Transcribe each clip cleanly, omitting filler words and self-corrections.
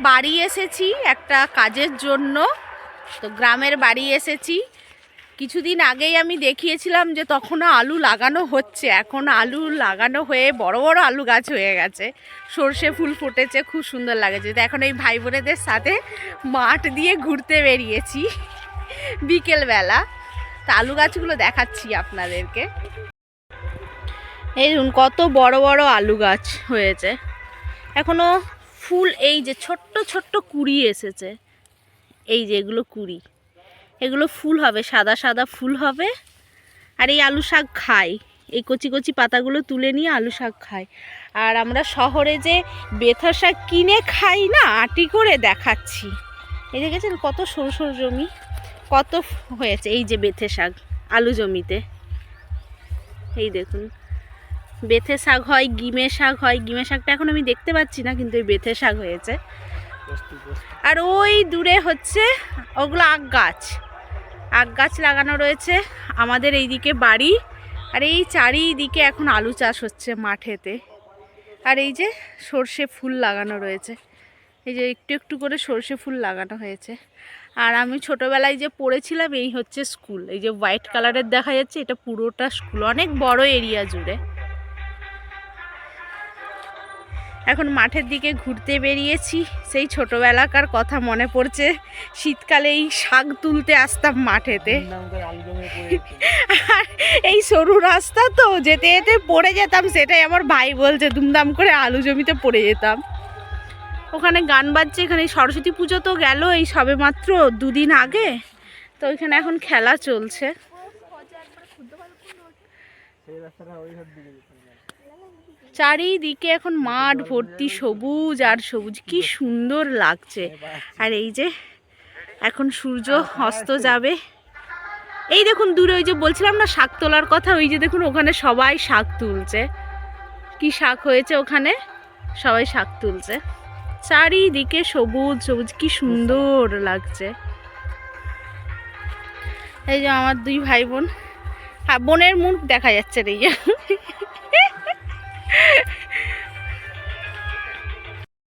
বাড়ি এসেছি একটা কাজের জন্য, তো গ্রামের বাড়ি এসেছি। কিছুদিন আগেই আমি দেখিয়েছিলাম যে তখনও আলু লাগানো হচ্ছে, এখন আলু লাগানো হয়ে বড় বড় আলু গাছ হয়ে গেছে, সর্ষে ফুল ফুটেছে, খুব সুন্দর লাগছে। তো এখন এই ভাই বোনেদের সাথে মাঠ দিয়ে ঘুরতে বেরিয়েছি বিকেলবেলা। তো আলু গাছগুলো দেখাচ্ছি আপনাদেরকে। এই দেখুন কত বড় বড় আলু গাছ হয়েছে, এখনো ফুল এই যে ছোট্ট ছোট্ট কুড়ি এসেছে, এই যে এগুলো কুড়ি, এগুলো ফুল হবে, সাদা সাদা ফুল হবে। আর এই আলু শাক খাই, এই কচি কচি পাতাগুলো তুলে নিয়ে আলু শাক খাই। আর আমরা শহরে যে বেথা শাক কিনে খাই না, আটি করে দেখাচ্ছি। এই দেখেছেন কত সরু সরু জমি, কত হয়েছে। এই যে বেথে শাক আলু জমিতে, এই দেখুন বেথে শাক হয়, গিমে শাক হয়। গিমে শাকটা এখন আমি দেখতে পাচ্ছি না, কিন্তু এই বেথে শাক হয়েছে। আর ওই দূরে হচ্ছে ওগুলো আখ গাছ, আখ গাছ লাগানো রয়েছে আমাদের এইদিকে বাড়ি। আর এই চারিদিকে এখন আলু চাষ হচ্ছে মাঠেতে। আর এই যে সর্ষে ফুল লাগানো রয়েছে, এই যে একটু একটু করে সর্ষে ফুল লাগানো হয়েছে। আর আমি ছোটোবেলায় যে পড়েছিলাম এই হচ্ছে স্কুল, এই যে হোয়াইট কালারের দেখা যাচ্ছে, এটা পুরোটা স্কুল, অনেক বড় এরিয়া জুড়ে। এখন মাঠের দিকে ঘুরতে বেরিয়েছি, সেই ছোটোবেলাকার কথা মনে পড়ছে। শীতকালে এই শাক তুলতে আসতাম মাঠেতে, আর এই সরু রাস্তা তো যেতে যেতে পড়ে যেতাম, সেটাই আমার ভাই বলছে দুমদাম করে আলু জমিতে পড়ে যেতাম। ওখানে গান বাজছে, এখানে সরস্বতী পুজো তো গেল এই সবে মাত্র দুদিন আগে, তো ওইখানে এখন খেলা চলছে। চারিদিকে এখন মাঠ ভর্তি সবুজ আর সবুজ, কি সুন্দর লাগছে। আর এই যে এখন সূর্য অস্ত যাবে, এই দেখুন দূরে ওই যে বলছিলাম না শাক তোলার কথা, ওই যে দেখুন ওখানে সবাই শাক তুলছে। কি শাক হয়েছে ওখানে, সবাই শাক তুলছে। চারিদিকে সবুজ সবুজ, কি সুন্দর লাগছে। এই যে আমার দুই ভাই বোন, হ্যাঁ বোনের মুখ দেখা যাচ্ছে রে।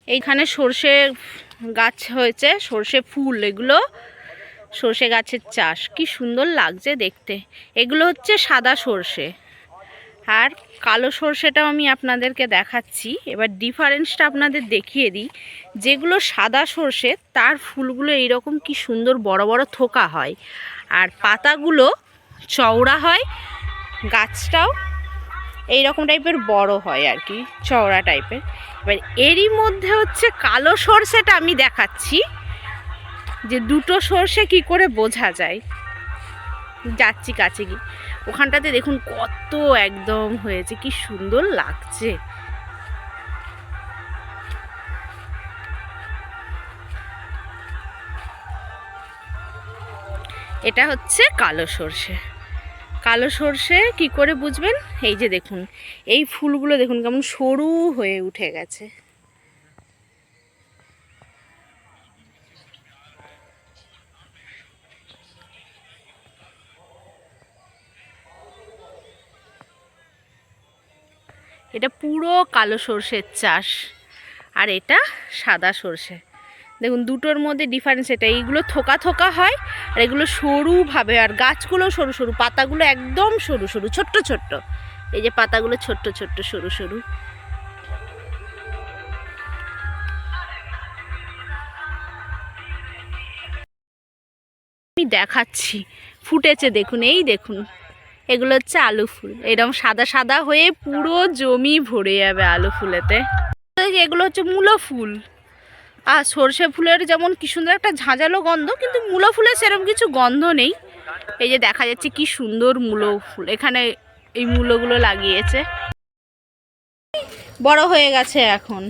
এইখানে সর্ষে গাছ হয়েছে, সর্ষে ফুল, এগুলো সর্ষে গাছের চাষ, কি সুন্দর লাগছে দেখতে। এগুলো হচ্ছে সাদা সর্ষে, আর কালো সর্ষেটাও আমি আপনাদেরকে দেখাচ্ছি। এবার ডিফারেন্সটা আপনাদের দেখিয়ে দিই। যেগুলো সাদা সর্ষে তার ফুলগুলো এইরকম কি সুন্দর বড় বড় থোকা হয়, আর পাতাগুলো চওড়া হয়, গাছটাও এইরকম টাইপের বড় হয় আর কি, চওড়া টাইপের। এবার এরই মধ্যে হচ্ছে কালো সর্ষেটা আমি দেখাচ্ছি, যে দুটো সর্ষে কি করে বোঝা যায়। যাচ্ছি কাছে গিয়ে, ওখানটাতে দেখুন কত একদম হয়েছে, কি সুন্দর লাগছে। এটা হচ্ছে কালো সর্ষে। কালো সর্ষে কি করে বুঝবেন, এই যে দেখুন এই ফুলগুলো দেখুন কেমন সরু হয়ে উঠে গেছে। এটা পুরো কালো সর্ষের চাষ, আর এটা সাদা সর্ষে। দেখুন দুটোর মধ্যে ডিফারেন্স এটা, এইগুলো থোকা থোকা হয় আর এগুলো সরুভাবে, আর গাছগুলো সরু সরু, পাতাগুলো একদম সরু সরু ছোট্ট ছোট্ট। এই যে পাতাগুলো ছোট্ট ছোট্ট সরু সরু। আমি দেখাচ্ছি, ফুটেছে দেখুন, এই দেখুন এগুলো হচ্ছে আলু ফুল, এরকম সাদা সাদা হয়ে পুরো জমি ভরে যাবে আলু ফুলেতে। এগুলো হচ্ছে মূলো ফুল। আর সর্ষে ফুলের যেমন কি সুন্দর একটা ঝাঁঝালো গন্ধ, কিন্তু মূলো ফুলের সেরকম কিছু গন্ধ নেই। এই যে দেখা যাচ্ছে কি সুন্দর মূলো ফুল, এখানে এই মূলোগুলো লাগিয়েছে, বড় হয়ে গেছে এখন।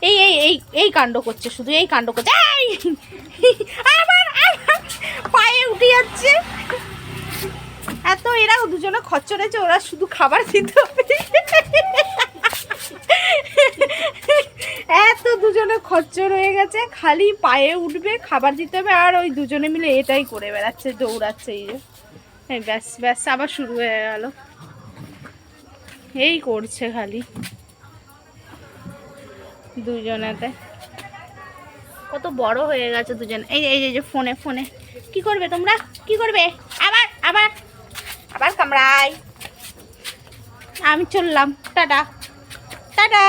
এই এই এই এই কাণ্ড করছে, শুধু এই কাণ্ড করছে, আবার পায়ে উঠে যাচ্ছে। এত এরা দুজনে খচ্চরেছে, ওরা শুধু খাবার দিতে হবে। এত দুজনে খচ্চর হয়ে গেছে, খালি পায়ে উঠবে, খাবার দিতে হবে, আর ওই দুজনে মিলে এটাই করে বেড়াচ্ছে, দৌড়াচ্ছে। এই যে ব্যাস ব্যাস আবার শুরু হয়ে গেল, এই করছে খালি দুজনেতে। কত বড় হয়ে গেছে দুজন। এই এই যে ফোনে ফোনে কি করবে তোমরা, কি করবে? আবার আবার আবার কামড়াই। আমি চললাম, টাটা টাটা।